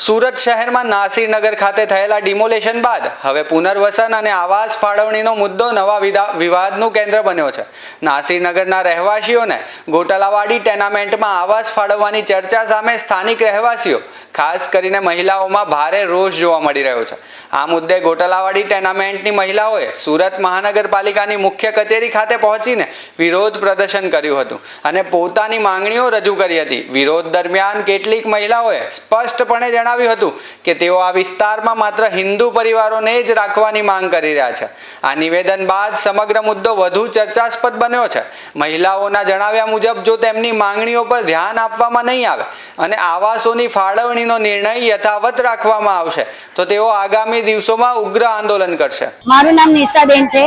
સુરત શહેરમાં નાસીરનગર ખાતે થયેલા ડિમોલેશન બાદ હવે પુનર્વસન અને આવાસ ફાળવણીનો મુદ્દો નવા વિવાદનું કેન્દ્ર બન્યો છે। નાસીરનગરના રહેવાસીઓને ગોટાલાવાડી ટેનામેન્ટમાં આવાસ ફાળવવાની ચર્ચા સામે સ્થાનિક રહેવાસીઓ ખાસ કરીને મહિલાઓમાં ભારે રોષ જોવા મળી રહ્યો છે। આ મુદ્દે ગોટાલાવાડી ટેનામેન્ટની મહિલાઓએ સુરત મહાનગરપાલિકાની મુખ્ય કચેરી ખાતે પહોંચીને વિરોધ પ્રદર્શન કર્યું હતું અને પોતાની માંગણીઓ રજૂ કરી હતી। વિરોધ દરમિયાન કેટલીક મહિલાઓએ સ્પષ્ટપણે જણાવ્યું હતું કે તેઓ આ વિસ્તારમાં માત્ર હિન્દુ પરિવારોને જ રાખવાની માંગ કરી રહ્યા છે। આ નિવેદન બાદ સમગ્ર મુદ્દો વધુ ચર્ચાસ્પદ બન્યો છે। મહિલાઓના જણાવ્યા મુજબ જો તેમની માંગણીઓ પર ધ્યાન આપવામાં નહીં આવે અને આવાસોની ફાળવણીનો નિર્ણય યથાવત રાખવામાં આવશે તો તેઓ આગામી દિવસોમાં ઉગ્ર આંદોલન કરશે। મારું નામ નિશાબેન છે।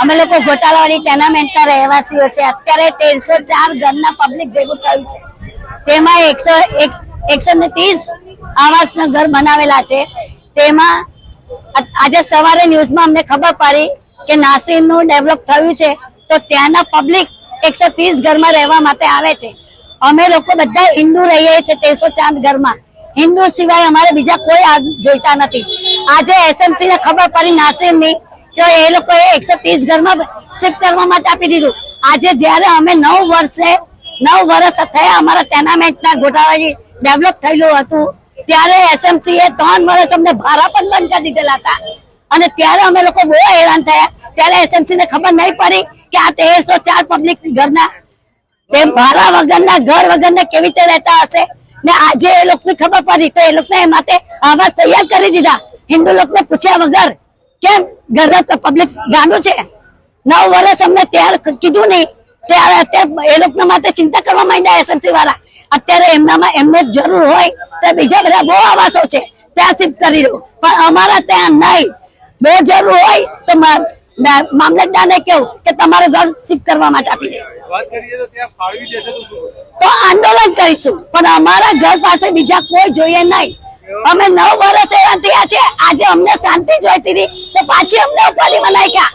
અમે લોકો ગોટાલાવાડી ટેનામેન્ટના રહેવાસીઓ છે। અત્યારે 1304 ઘરના પબ્લિક ભેગું થયું છે। તેમાં 130 આવાસના ઘર બનાવેલા છે। તેમાં આજે સવારે ન્યૂઝમાં અમને ખબર પડી કે નાસીરનું ડેવલપ થયું છે તો ત્યાંના પબ્લિક 130 ઘરમાં રહેવા માટે આવે છે। અમે લોકો બધા હિન્દુ રહીએ છીએ 1304 ઘરમાં। હિન્દુ સિવાય અમારે બીજા કોઈ જોઈતા નથી। આજે એસએમસી ને ખબર પડી નાસીરની તો એ લોકોએ 130 ઘરમાં શિફ્ટ કરવા માટે આપી દીધું। આજે જ્યારે અમે 9 વર્ષ થયા અમારા ટેનામેન્ટના ગોટાવાડી ડેવલપ થયેલું હતું ત્યારે એસએમસી એ 3 વર્ષ અમને ભાડા પણ બંધ કરી દીધેલા હતા અને ત્યારે અમે લોકો બહુ હેરાન થયા। ત્યારે એસએમસી ને ખબર નહીં પડી કે આ 1304 પબ્લિક ઘરના તે ભાડા વગરના ઘર વગરના કેવી રીતે રહેતા હશે ને આજે એ લોકોને ખબર પડી તો એ લોકોને એ માટે આવાસ તૈયાર કરી દીધા હિન્દુ લોકોને પૂછ્યા વગર। કેમ ઘરના પબ્લિક ગાંડું છે? 9 વર્ષ અમને ત્યારે કીધું નહીં ત્યારે અત્યારે એ લોકોના માટે ચિંતા કરવા માંડ્યા એસએમસી વાળા। અત્યારે એમને જરૂર હોય તો બીજા બધા બહુ આવાસો છે ત્યાં શિફ્ટ કરી દો પણ અમારા ત્યાં નહીં। બહુ જરૂર હોય તો મામલતદારને કેવું કે તમારું ઘર શિફ્ટ કરવા માટે આપી દે તો આંદોલન કરીશું પણ અમારા ઘર પાસે બીજા કોઈ જોઈએ નહીં। અમે 9 વર્ષ હેરાન થયા છે। આજે અમને શાંતિ જોઈતી હતી તો પાછી અમને ઉપાધિ બનાવી ગયા।